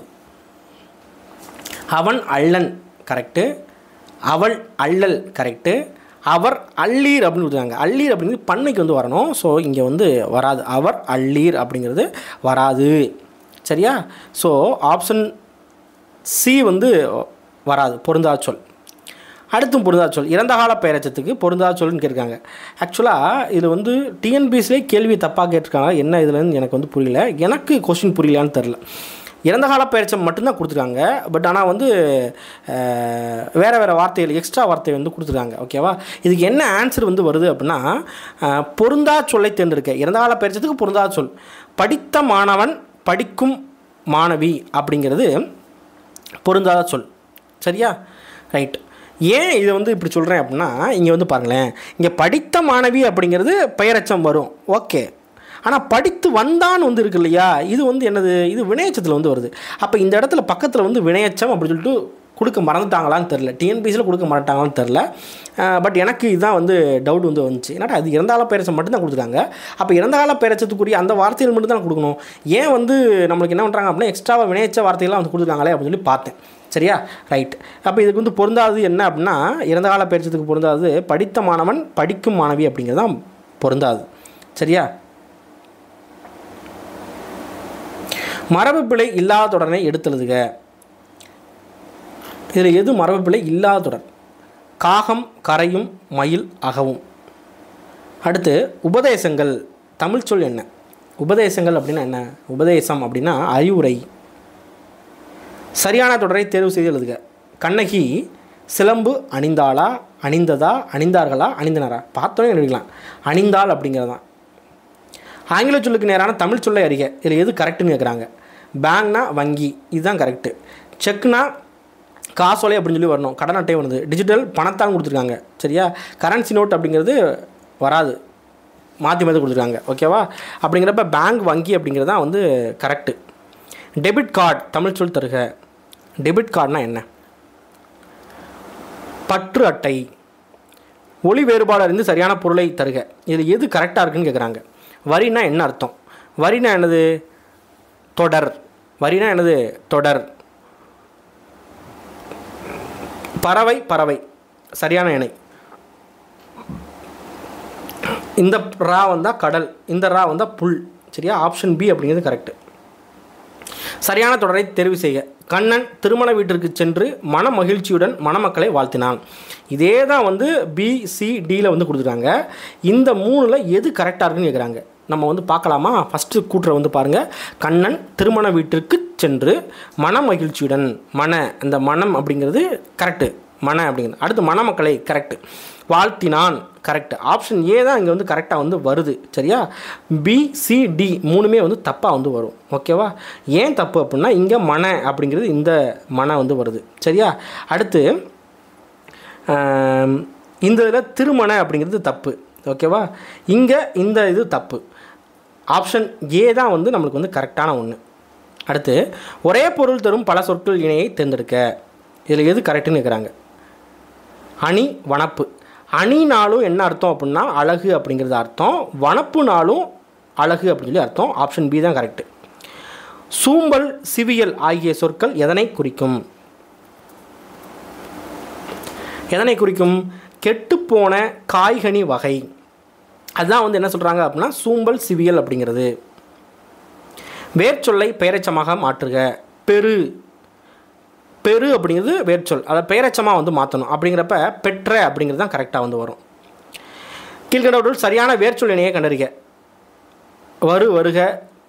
[SPEAKER 1] அவன் அல்லன் கரெக்டு, அவள் அல்லல் கரெக்டு, அவர் அல்லீர் அப்படின்னு கொடுத்தாங்க. அல்லீர் அப்படிங்கிறது பன்மைக்கு வந்து வரணும். ஸோ இங்கே வந்து வராது. அவர் அல்லீர் அப்படிங்கிறது வராது. சரியா? ஸோ ஆப்ஷன் சி வந்து வராது, பொருந்தா சொல். அடுத்தும் பொருந்தா சொல். இறந்த கால பெயரச்சத்துக்கு பொருந்தா சொல்னு கேட்டிருக்காங்க. ஆக்சுவலாக இதில் வந்து டிஎன்பிஎஸ்சிலே கேள்வி தப்பாக கேட்டிருக்காங்க. என்ன இதுலன்னு எனக்கு வந்து புரியல, எனக்கு கொஸ்டின் புரியலையான்னு தெரில. இறந்த கால பெயரச்சம் மட்டும்தான் கொடுத்துருக்காங்க. பட் ஆனால் வந்து வேறு வார்த்தைகள் எக்ஸ்ட்ரா வார்த்தை வந்து கொடுத்துருக்காங்க. ஓகேவா? இதுக்கு என்ன ஆன்சர் வந்து வருது அப்படின்னா பொருந்தா சொல்லை தேர்ந்தெடுக்க. இறந்த கால பெயரச்சத்துக்கு பொருந்தா சொல். படித்த மாணவன், படிக்கும் மாணவி அப்படிங்கிறது பொருந்தாத சொல். சரியா? ரைட். ஏன் இதை வந்து இப்படி சொல்கிறேன் அப்படின்னா இங்கே வந்து பாருங்களேன், இங்கே படித்த மாணவி அப்படிங்கிறது பெயரச்சம் வரும். ஓகே. ஆனால் படித்து வந்தான் வந்து இருக்கு இல்லையா, இது வந்து என்னது? இது வினையச்சத்தில் வந்து வருது. அப்போ இந்த இடத்துல பக்கத்தில் வந்து வினையச்சம் அப்படின்னு சொல்லிட்டு கொடுக்க மறந்துட்டாங்களான்னு தெரில, டிஎன்பிசியில் கொடுக்க மறந்துட்டாங்களான்னு தெரில. பட் எனக்கு இதுதான் வந்து டவுட் வந்து வந்துச்சு. என்னடா அது இறந்தால பெயரச்சம் மட்டும்தான் கொடுத்துருக்காங்க, அப்போ இறந்தால பெயரச்சத்துக்குரிய அந்த வார்த்தைகள் மட்டும் தான் கொடுக்கணும், ஏன் வந்து நம்மளுக்கு என்ன பண்ணுறாங்க அப்படின்னா எக்ஸ்ட்ராவாக வினையச்ச வார்த்தைகள்லாம் வந்து கொடுத்துருக்காங்களே அப்படின்னு சொல்லி பார்த்தேன். சரியா, ரைட். அப்போ இதுக்கு வந்து பொருந்தாது என்ன அப்படின்னா இறந்த கால பெயரச்சத்துக்கு பொருந்தாது படித்த மாணவன் படிக்கும் மாணவி அப்படிங்கிறது தான் பொருந்தாது. சரியா, மரபு பிழை இல்லாத தொடரை எடுத்தெழுதுக. இதில் எது மரபு பிழை இல்லாத தொடர்? காகம் கரையும் மயில் அகவும். அடுத்து உபதேசங்கள் தமிழ் சொல் என்ன? உபதேசங்கள் அப்படின்னா என்ன? உபதேசம் அப்படின்னா அறிவுரை. சரியான தொடரை தேர்வு செய்து எழுதுக. கண்ணகி சிலம்பு அணிந்தாளா, அணிந்ததா, அணிந்தார்களா, அணிந்தனரா? பார்த்தோன்னே எழுதிக்கலாம், அணிந்தாள் அப்படிங்கிறது தான். ஆங்கில சொல்லுக்கு நேரான தமிழ் சொல்லை அறிக. இதில் எது கரெக்டுன்னு கேட்குறாங்க. பேங்க்னா வங்கி, இதுதான் கரெக்டு. செக்னா காசோலை அப்படின்னு சொல்லி வரணும், கடன் அட்டை வருது. டிஜிட்டல் பணத்தான் கொடுத்துருக்காங்க. சரியா, கரன்சி நோட் அப்படிங்கிறது வராது, மாற்றி மாற்றி கொடுத்துருக்காங்க. ஓகேவா, அப்படிங்கிறப்ப பேங்க் வங்கி அப்படிங்கிறது தான் வந்து கரெக்டு. டெபிட் கார்டு தமிழ் சொல் தருக. டெபிட் கார்டுனா என்ன? பற்று அட்டை. ஒளி வேறுபாடு அறிந்து சரியான பொருளை தருக. இதில் எது கரெக்டாக இருக்குன்னு கேட்குறாங்க. வரினா என்ன அர்த்தம்? வரினா என்னது? தொடர். வரினா என்னது? தொடர். பறவை பறவை சரியான இணை. இந்த ரா வந்தால் கடல், இந்த ரா வந்தால் புல். சரியா, ஆப்ஷன் பி அப்படிங்கிறது கரெக்டு. சரியான தொடரை தெரிவு செய்க. கண்ணன் திருமண வீட்டிற்கு சென்று மன மகிழ்ச்சியுடன் மணமக்களை வாழ்த்தினான். இதே தான் வந்து பிசிடியில் வந்து கொடுத்துருக்காங்க. இந்த மூணில் எது கரெக்டாக இருக்குன்னு கேட்குறாங்க. நம்ம வந்து பார்க்கலாமா? ஃபஸ்ட்டு கூட்டுற வந்து பாருங்கள். கண்ணன் திருமண வீட்டிற்கு சென்று மன மகிழ்ச்சியுடன், மன அந்த மனம் அப்படிங்கிறது கரெக்டு, மன அப்படிங்கிறது. அடுத்து மணமக்களை கரெக்டு, வாழ்த்தினான் கரெக்டு. ஆப்ஷன் ஏ தான் இங்கே வந்து கரெக்டாக வந்து வருது. சரியா, பிசிடி மூணுமே வந்து தப்பாக வந்து வரும். ஓகேவா, ஏன் தப்பு அப்படின்னா இங்கே மன அப்படிங்கிறது இந்த மன வந்து வருது. சரியா, அடுத்து இந்த இதில் திருமண அப்படிங்கிறது தப்பு. ஓகேவா, இங்கே இந்த இது தப்பு. ஆப்ஷன் ஏ தான் வந்து நம்மளுக்கு வந்து கரெக்டான ஒன்று. அடுத்து ஒரே பொருள் தரும் பல சொற்கள் இணையை தேர்ந்தெடுக்க. இதில் எது கரெக்டுன்னு கேட்குறாங்க. அணி வனப்பு. அணினாலும் என்ன அர்த்தம் அப்படின்னா அழகு அப்படிங்கிறது அர்த்தம், வனப்புனாலும் அழகு அப்படின்னு சொல்லி அர்த்தம். ஆப்ஷன் பி தான் கரெக்டு. சூம்பல் சிவியல் ஆகிய சொற்கள் எதனை குறிக்கும்? எதனை குறிக்கும்? கெட்டுப்போன காய்கனி வகை. அதுதான் வந்து என்ன சொல்கிறாங்க அப்படின்னா சூம்பல் சிவியல் அப்படிங்கிறது. வேர்ச்சொல்லை பெயரெச்சமாக மாற்றுக. பெரு. பெரு அப்படிங்கிறது வேர்ச்சொல், அதை பெயரெச்சமாக வந்து மாற்றணும். அப்படிங்கிறப்ப பெற்ற அப்படிங்கிறது தான் கரெக்டாக வந்து வரும். கீழ்கண்டவற்றுள் சரியான வேர்ச்சொல் இணையை கண்டறிக. வரு வருக,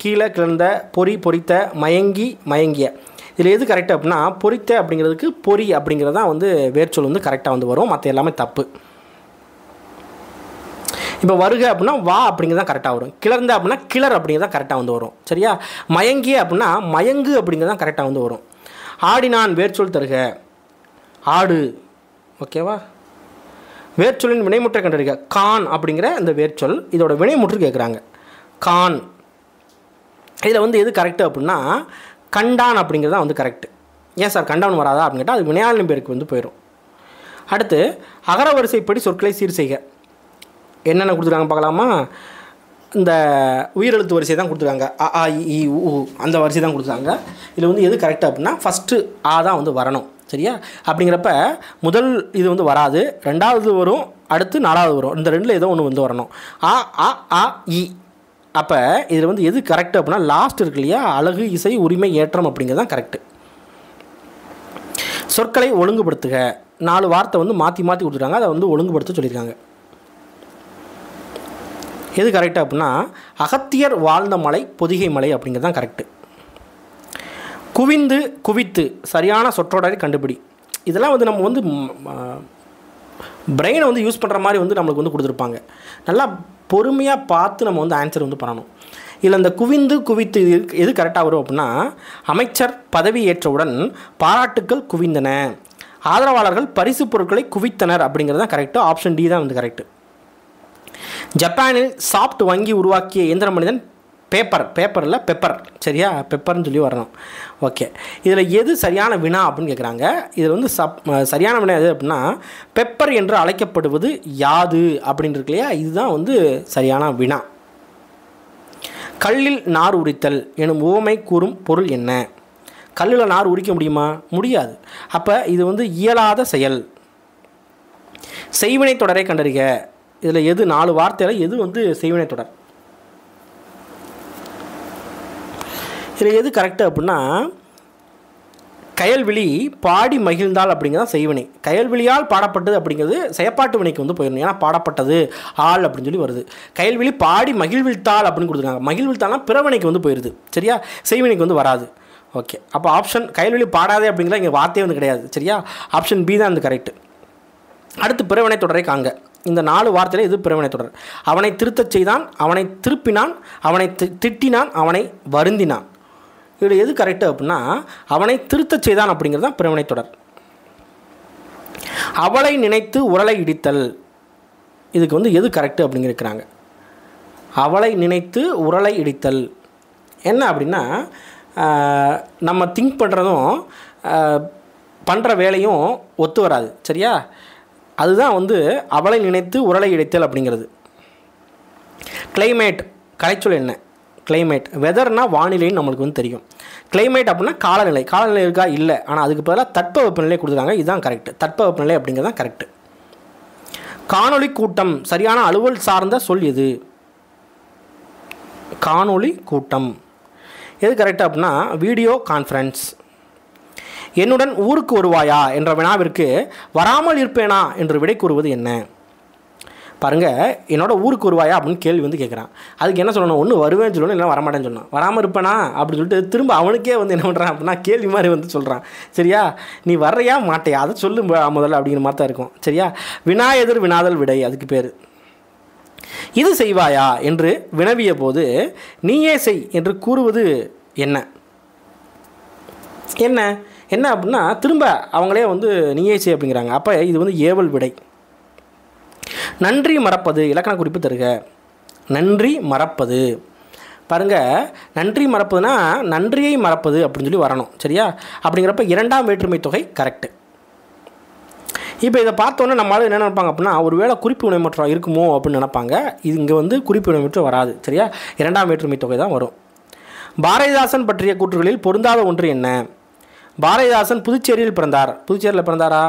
[SPEAKER 1] கீழே கிளர்ந்த, பொறி பொறித்த, மயங்கி மயங்கிய. இதில் எது கரெக்டு அப்படின்னா பொறித்த அப்படிங்கிறதுக்கு பொறி அப்படிங்கிறது தான் வந்து வேர்ச்சொல் வந்து கரெக்டாக வந்து வரும், மற்ற எல்லாமே தப்பு. இப்போ வருக அப்படின்னா வா அப்படிங்கிறது தான் கரெக்டாக வரும். கிளர்ந்த அப்படின்னா கிளர் அப்படிங்கிறது தான் கரெக்டாக வந்து வரும். சரியா, மயங்கிய அப்படின்னா மயங்கு அப்படிங்கிறது தான் கரெக்டாக வந்து வரும். ஆடினான் வேர்ச்சொல் தருக. ஆடு. ஓகேவா, வேர்ச்சொல்லின் வினைமுற்றை கண்டறிக. கான் அப்படிங்கிற இந்த வேர்ச்சொல், இதோட வினைமுற்று கேட்குறாங்க. கான். இதில் வந்து எது கரெக்டு அப்படின்னா கண்டான் அப்படிங்கிறது தான் வந்து கரெக்டு. ஏன் சார் கண்டான் வராதா அப்படின்னு கேட்டால் அது வினையாளன் பேருக்கு வந்து போயிடும். அடுத்து அகர வரிசைப்படி சொற்களை சீர் செய்க. என்னென்ன கொடுத்துருக்காங்க பார்க்கலாமா? இந்த உயிரெழுத்து வரிசை தான் கொடுத்துருக்காங்க. அ ஆ இ உ அந்த வரிசை தான் கொடுத்துருக்காங்க. இதில் வந்து எது கரெக்டாக அப்படின்னா ஃபஸ்ட்டு ஆ தான் வந்து வரணும். சரியா, அப்படிங்கிறப்ப முதல் இது வந்து வராது, ரெண்டாவது வரும், அடுத்து நாலாவது வரும். இந்த ரெண்டில் ஏதோ ஒன்று வந்து வரணும். ஆ ஆ ஆ இ. அப்போ இதில் வந்து எது கரெக்டு அப்படின்னா லாஸ்ட் இருக்கு இல்லையா, அழகு இசை உரிமை ஏற்றம் அப்படிங்கிறது தான் கரெக்டு. சொற்களை ஒழுங்குபடுத்துக. 4 வார்த்தை வந்து மாற்றி மாற்றி கொடுத்துருக்காங்க, அதை வந்து ஒழுங்குபடுத்த சொல்லியிருக்காங்க. எது கரெக்டாக அப்படின்னா அகத்தியர் வாழ்ந்த மலை பொதிகை மலை அப்படிங்கிறது தான் கரெக்டு. குவிந்து குவித்து சரியான சொற்றொடரை கண்டுபிடி. இதெல்லாம் வந்து நம்ம வந்து பிரெயினை வந்து யூஸ் பண்ணுற மாதிரி வந்து நம்மளுக்கு வந்து கொடுத்துருப்பாங்க. நல்லா பொறுமையாக பார்த்து நம்ம வந்து ஆன்சர் வந்து பண்ணணும். இதில் இந்த குவிந்து குவித்து எது கரெக்டாக வரும் அப்படின்னா அமைச்சர் பதவி ஏற்றவுடன் பாராட்டுக்கள் குவிந்தன, ஆதரவாளர்கள் பரிசு பொருட்களை குவித்தனர் அப்படிங்கிறது தான் கரெக்டு. ஆப்ஷன் டி தான் வந்து கரெக்டு. ஜப்பானில் சாப்ட் வங்கி உருவாக்கிய இயந்திர மனிதன் பேப்பரில் பெப்பர், சரியா, பெப்பர்னு சொல்லி வரணும். ஓகே, இதில் எது சரியான வினா அப்படின்னு கேட்குறாங்க. இதில் வந்து சரியான வினா எது அப்படின்னா பெப்பர் என்று அழைக்கப்படுவது யாது அப்படின்னு இருக்கு இல்லையா, இதுதான் வந்து சரியான வினா. கல்லில் நார் உரித்தல் எனும் உவமை கூறும் பொருள் என்ன? கல்லில் நார் உரிக்க முடியுமா? முடியாது. அப்போ இது வந்து இயலாத செயல். செய்வினை தொடரை கண்டறிக. இதில் எது 4 வார்த்தையில் எது வந்து செய்வினை தொடர்? இதில் எது கரெக்டு அப்படின்னா கயல்விழி பாடி மகிழ்ந்தாள் அப்படிங்கிறதான் செய்வினை. கயல்விழியால் பாடப்பட்டது அப்படிங்கிறது செயற்பாட்டு வினைக்கு வந்து போயிடணும். ஏன்னா பாடப்பட்டது ஆள் அப்படின்னு சொல்லி வருது. கயல்விழி பாடி மகிழ்விழ்த்தாள் அப்படின்னு கொடுத்துருக்காங்க. மகிழ்விழ்த்தால்னா பிறவினைக்கு வந்து போயிடுது, சரியா, செய்வினைக்கு வந்து வராது. ஓகே, அப்போ ஆப்ஷன் கயல்விழி பாடாதே அப்படிங்கிற இங்கே வார்த்தையே வந்து கிடையாது, சரியா. ஆப்ஷன் பி தான் வந்து கரெக்டு. அடுத்து பிறவினை தொடரை காண்க. இந்த 4 வார்த்தையில் இது பிறவினை தொடர். அவனை திருத்தச் செய்தான், அவனை திருப்பினான், அவனை திட்டினான், அவனை வருந்தினான். இதில் எது கரெக்டு அப்படின்னா அவனை திருத்தச் செய்தான் அப்படிங்கிறது தான் பிறவினை தொடர். அவளை நினைத்து உரலை இடித்தல், இதுக்கு வந்து எது கரெக்டு அப்படிங்கிறாங்க. அவளை நினைத்து உரலை இடித்தல் என்ன அப்படின்னா நம்ம திங்க் பண்ணுறதும் பண்ணுற வேலையும் ஒத்து வராது, சரியா. அதுதான் வந்து அவளை நினைத்து உரலை இடித்தல் அப்படிங்கிறது. கிளைமேட் கலைச்சொல் என்ன? கிளைமேட் வெதர்னா வானிலைன்னு நம்மளுக்கு வந்து தெரியும். கிளைமேட் அப்படின்னா காலநிலை. காலநிலை இருக்கா? இல்லை. ஆனால் அதுக்கு பதிலாக தட்பவெப்பநிலை கொடுத்துருக்காங்க. இதுதான் கரெக்டு. தட்பவெப்பநிலை அப்படிங்கிறது தான் கரெக்டு. காணொளி கூட்டம் சரியான அலுவல் சார்ந்த சொல் எது? காணொளி கூட்டம் எது கரெக்டு அப்படின்னா வீடியோ கான்ஃபரன்ஸ். என்னுடன் ஊருக்கு வருவாயா என்ற வினாவிற்கு வராமல் இருப்பேனா என்று விடை கூறுவது என்ன? பாருங்கள், என்னோட ஊருக்கு வருவாயா அப்படின்னு கேள்வி வந்து கேட்குறான். அதுக்கு என்ன சொல்லணும்? ஒன்று வருவேன்னு சொல்லணும், இல்லை வரமாட்டேன்னு சொல்லணும். வராமல் இருப்பேனா அப்படின்னு சொல்லிட்டு திரும்ப அவனுக்கே வந்து என்ன பண்ணுறான் அப்படின்னா கேள்வி மாதிரி வந்து சொல்கிறான், சரியா. நீ வர்றையா மாட்டையா அதை சொல்லு முதல்ல அப்படிங்கிற மாதிரி தான் இருக்கும், சரியா. வினா எதிர் வினாதல் விடை அதுக்கு பேர். இது செய்வாயா என்று வினவிய போது நீயே செய் என்று கூறுவது என்ன? என்ன என்ன அப்படின்னா திரும்ப அவங்களே வந்து நீயே செய் அப்படிங்கிறாங்க. அப்போ இது வந்து ஏவல் விடை. நன்றி மறப்பது இலக்கண குறிப்பு தருக. நன்றி மறப்பது பாருங்கள், நன்றி மறப்பதுன்னா நன்றியை மறப்பது அப்படின்னு சொல்லி வரணும், சரியா. அப்படிங்கிறப்ப 2ஆம் வேற்றுமை தொகை கரெக்டு. இப்போ இதை பார்த்தோன்னே நம்மளால் என்ன நினைப்பாங்க அப்படின்னா ஒரு வேளை குறிப்பு வினைமுற்றம் இருக்குமோ அப்படின்னு நினைப்பாங்க. இது இங்கே வந்து குறிப்பு வினைமுற்றம் வராது, சரியா. 2ஆம் வேற்றுமை தொகை தான் வரும். பாரதிதாசன் பற்றிய கூற்றுகளில் பொருந்தாத ஒன்று என்ன? பாரதிதாசன் புதுச்சேரியில் பிறந்தார். புதுச்சேரியில் பிறந்தாரா?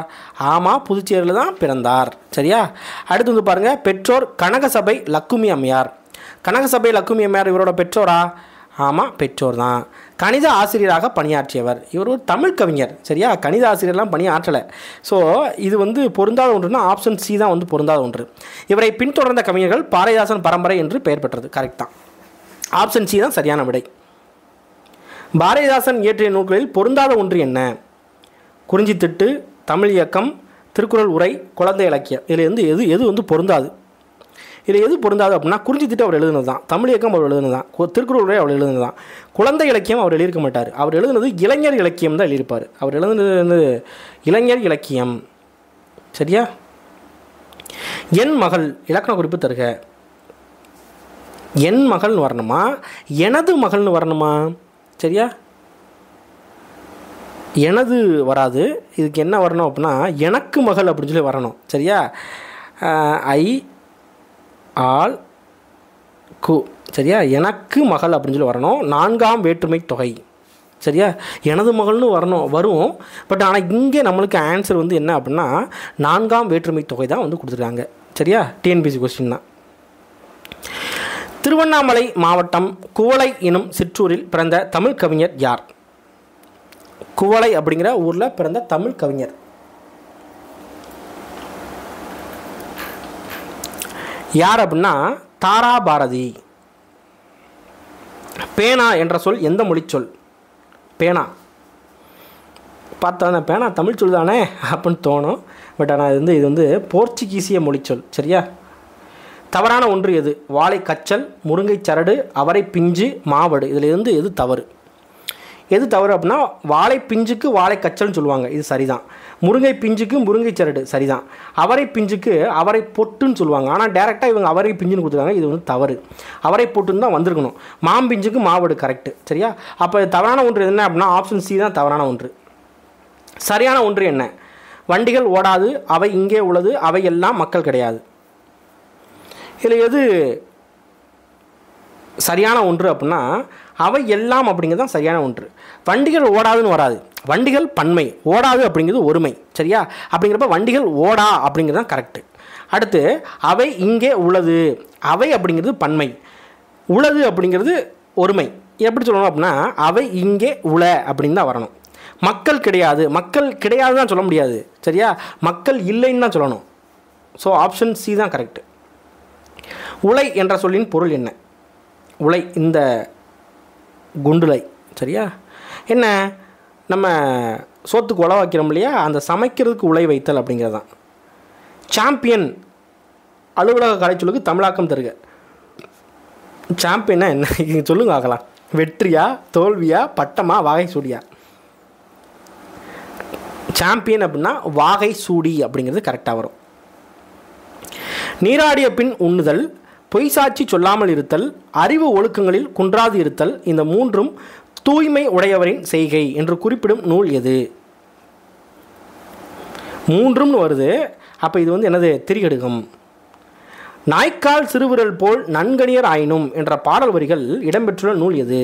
[SPEAKER 1] ஆமாம், புதுச்சேரியில் தான் பிறந்தார், சரியா. அடுத்து வந்து பாருங்கள், பெற்றோர் கனகசபை லக்குமி அம்மையார். கனகசபை லக்குமி அம்மையார் இவரோட பெற்றோரா? ஆமாம், பெற்றோர் தான். கணித ஆசிரியராக பணியாற்றியவர். இவர் ஒரு தமிழ் கவிஞர், சரியா. கணித ஆசிரியர்லாம் பணியாற்றலை. ஸோ இது வந்து பொருந்தாத ஒன்றுனா ஆப்ஷன் சி தான் வந்து பொருந்தாத ஒன்று. இவரை பின்தொடர்ந்த கவிஞர்கள் பாரதிதாசன் பரம்பரை என்று பெயர் பெற்றது. கரெக்ட் தான். ஆப்ஷன் சி தான் சரியான விடை. பாரதிதாசன் இயற்றிய நூல்களில் பொருந்தாத ஒன்று என்ன? குறிஞ்சித்திட்டு, தமிழ் இயக்கம், திருக்குறள் உரை, குழந்தை இலக்கியம். இதில் வந்து எது வந்து பொருந்தாது? இதில் எது பொருந்தாது அப்படின்னா குறிஞ்சித்திட்டு அவர் எழுதுனது தான், தமிழ் இயக்கம் அவர் எழுதுனது தான், திருக்குறள் உரை அவர் எழுதுனது தான். குழந்தை இலக்கியம் அவர் எழுதியிருக்க மாட்டார். அவர் எழுதுனது இளைஞர் இலக்கியம் தான் எழுதியிருப்பார். அவர் எழுதுனது வந்து இளைஞர் இலக்கியம், சரியா. என் மகள் இலக்கண குறிப்பு தருக. என் மகள்னு வரணுமா எனது மகள்னு வரணுமா? சரியா, எனது வராது. இதுக்கு என்ன வரணும் அப்படின்னா எனக்கு மகள் அப்படின்னு சொல்லி வரணும், சரியா. ஐ ஆல் கு, சரியா. எனக்கு மகள் அப்படின்னு சொல்லி வரணும். 4ஆம் வேற்றுமை தொகை, சரியா. எனது மகள்னு வரும். பட் ஆனால் இங்கே நம்மளுக்கு ஆன்சர் வந்து என்ன அப்படின்னா 4ஆம் வேற்றுமை தொகை தான் வந்து கொடுத்துருக்காங்க, சரியா. டிஎன்பிஎஸ்சி கொஸ்டின் தான். திருவண்ணாமலை மாவட்டம் குவளை எனும் சிற்றூரில் பிறந்த தமிழ் கவிஞர் யார்? குவளை அப்படிங்கிற ஊரில் பிறந்த தமிழ் கவிஞர் யார் அப்படின்னா தாரா பாரதி. பேனா என்ற சொல் எந்த மொழி சொல்? பேனா பார்த்தா பேனா தமிழ் சொல் தானே அப்படின்னு தோணும். பட் ஆனால் இது வந்து போர்ச்சுகீசிய மொழிச்சொல், சரியா. தவறான ஒன்று எது? வாழை கச்சல், முருங்கை சரடு, அவரை பிஞ்சு, மாவடு. இதில் எது தவறு? எது தவறு அப்படின்னா வாழை பிஞ்சுக்கு வாழை கச்சல்னு சொல்லுவாங்க, இது சரிதான். முருங்கை பிஞ்சுக்கு முருங்கை சரடு சரிதான். அவரை பிஞ்சுக்கு அவரை பொட்டுன்னு சொல்லுவாங்க, ஆனால் டேரெக்டாக இவங்க அவரை பிஞ்சுன்னு கொடுத்துருக்காங்க, இது வந்து தவறு. அவரை பொட்டுன்னு தான் வந்திருக்கணும். மாம்பிஞ்சுக்கு மாவடு கரெக்டு, சரியா? அப்போ தவறான ஒன்று என்ன அப்படின்னா ஆப்ஷன் சி தான் தவறான ஒன்று. சரியான ஒன்று என்ன? வண்டிகள் ஓடாது, அவை இங்கே உள்ளது, அவை எல்லாம் மக்கள் கிடையாது. இதில் எது சரியான ஒன்று அப்படின்னா அவை எல்லாம் அப்படிங்கிறது தான் சரியான ஒன்று. வண்டிகள் ஓடாதுன்னு வராது, வண்டிகள் பன்மை, ஓடாது அப்படிங்கிறது ஒருமை, சரியா? அப்படிங்கிறப்ப வண்டிகள் ஓடா அப்படிங்கிறது தான் கரெக்டு. அடுத்து அவை இங்கே உள்ளது, அவை அப்படிங்கிறது பன்மை, உளது அப்படிங்கிறது ஒருமை. எப்படி சொல்லணும் அப்படின்னா அவை இங்கே உள அப்படின்னு தான் வரணும். மக்கள் கிடையாது, மக்கள் கிடையாது தான் சொல்ல முடியாது, சரியா? மக்கள் இல்லைன்னு தான் சொல்லணும். ஸோ ஆப்ஷன் சி தான் கரெக்டு. உலை என்ற சொல்லின் பொருள் என்ன? உலை இந்த குண்டுலை, சரியா? என்ன, நம்ம சோத்துக்கு உழ வைக்கிறோம் இல்லையா, அந்த சமைக்கிறதுக்கு உலை வைத்தல் அப்படிங்கிறது தான். சாம்பியன் அலுவலக கலைச்சொல்லுக்கு தமிழாக்கம் தருக. சாம்பியனா என்ன சொல்லுங்க ஆகலாம். வெற்றியா, தோல்வியா, பட்டமா, வாகை சூடியா? சாம்பியன் அப்படின்னா வாகை சூடி அப்படிங்கிறது கரெக்டாக வரும். நீராடிய பின் உண்ணுதல், பொய் சாட்சி சொல்லாமல் இருத்தல், அறிவு ஒழுக்கங்களில் குன்றாது இருத்தல், இந்த மூன்றும் தூய்மை உடையவரின் செய்கை என்று குறிப்பிடும் நூல் எது? மூன்றும்னு வருது, அப்போ இது வந்து என்னது? திரிகடுகம். நாய்க்கால் சிறுவிரல் போல் நன்கணியர் ஆயினும் என்ற பாடல் வரிகள் இடம்பெற்றுள்ள நூல் எது?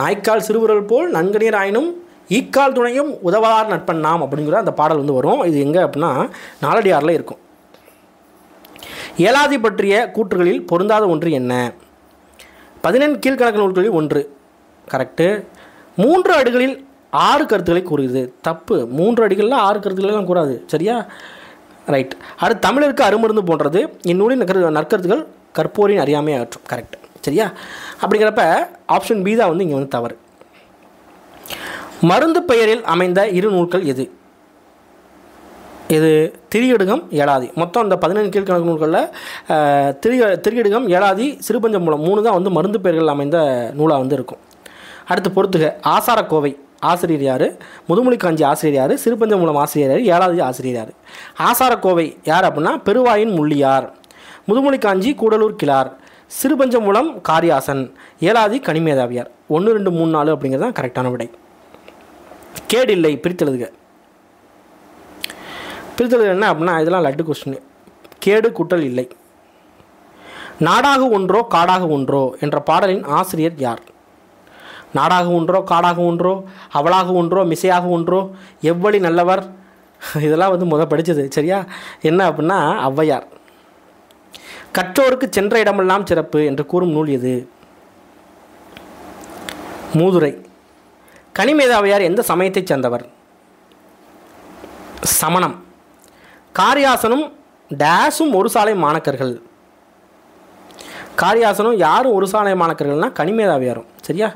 [SPEAKER 1] நாய்க்கால் சிறுவிரல் போல் நன்கணியர் ஆயினும் ஈக்கால் துணையும் உதவார் நட்பன் நாம் அப்படிங்கிற அந்த பாடல் வந்து வரும். இது எங்கே அப்படின்னா நாலடியாரில் இருக்கும். ஏலாதி பற்றிய கூற்றுகளில் பொருந்தாத ஒன்று என்ன? 14 கீழ்கணக்கு நூல்களில் ஒன்று கரெக்டு. 3 அடிகளில் 6 கருத்துக்களை கூறுகிறது, தப்பு. 3 அடிகளில் 6 கருத்துக்களெல்லாம் கூறாது, சரியா? ரைட். அடுத்து தமிழருக்கு அருமருந்து போன்றது, இந்நூலின் நற்கருத்துக்கள் கற்போரின் அறியாமை ஆற்றும், கரெக்ட், சரியா? அப்படிங்கிறப்ப ஆப்ஷன் பி தான் வந்து இங்கே வந்து தவறு. மருந்து பெயரில் அமைந்த 2 நூல்கள் எது? இது திரிகடுகம், ஏலாதி. மொத்தம் அந்த 14 கீழ்கணக்கு நூல்களில் திரிகடுகம், ஏலாதி, சிறுபஞ்சமூலம் 3 தான் வந்து மருந்து பெயர்கள் அமைந்த நூலாக வந்து இருக்கும். அடுத்து பொறுத்துக. ஆசாரக்கோவை ஆசிரியர் யார்? முதுமொழி காஞ்சி ஆசிரியர் யார்? சிறுபஞ்சமூலம் ஆசிரியர் யார்? ஏலாதி ஆசிரியர் யார்? ஆசாரக்கோவை யார் அப்படின்னா பெருவாயின் முள்ளியார், முதுமொழி காஞ்சி கூடலூர் கிளார், சிறுபஞ்சமூலம் காரியாசன், ஏலாதி கனிமேதாவியார். 1, 2, 3, 4 அப்படிங்கிறது தான் கரெக்டான விடை. கேடில்லை பிரித்தெழுதுக. பிரித்தெழுதுக என்ன அப்படின்னா இதெல்லாம் லட்டு கொஸ்டின். கேடு கூட்டல் இல்லை. நாடாக ஒன்றோ காடாக ஒன்றோ என்ற பாடலின் ஆசிரியர் யார்? நாடாக ஒன்றோ காடாக ஒன்றோ, அவளாக ஒன்றோ, மிசையாக ஒன்றோ, எவ்வளி நல்லவர், இதெல்லாம் வந்து படித்தது, சரியா? என்ன அப்படின்னா ஔவையார். கற்றோருக்கு சென்ற இடமெல்லாம் சிறப்பு என்று கூறும் நூல் எது? மூதுரை. கனிமேதாவியார் எந்த சமயத்தைச் சேர்ந்தவர்? சமணம். காரியாசனும் டேஸும் ஒரு சாலை மாணக்கர்கள். காரியாசனும் யாரும் ஒரு சாலை மாணக்கர்கள்னால் கனிமேதாவியாரும், சரியா?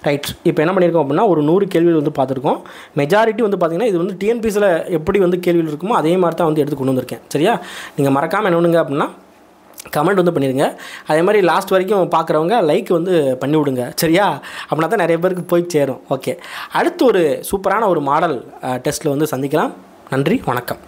[SPEAKER 1] ரைட். இப்போ என்ன பண்ணியிருக்கோம் அப்படின்னா ஒரு 100 கேள்விகள் வந்து பார்த்துருக்கோம். மெஜாரிட்டி வந்து பார்த்திங்கன்னா இது வந்து டிஎன்பிஎஸ்சியில் எப்படி வந்து கேள்விகள் இருக்குமோ அதே மாதிரி தான் வந்து எடுத்து கொண்டு வந்திருக்கேன், சரியா? நீங்கள் மறக்காமல் என்ன பண்ணுங்க அப்படின்னா கமெண்ட் வந்து பண்ணிடுங்க. அதே மாதிரி லாஸ்ட் வரைக்கும் பார்க்குறவங்க லைக் வந்து பண்ணி விடுங்க, சரியா? அப்படின்னா தான் நிறைய பேருக்கு போய் சேரும். ஓகே, அடுத்து ஒரு சூப்பரான ஒரு மாடல் டெஸ்ட்டில் வந்து சந்திக்கலாம். நன்றி, வணக்கம்.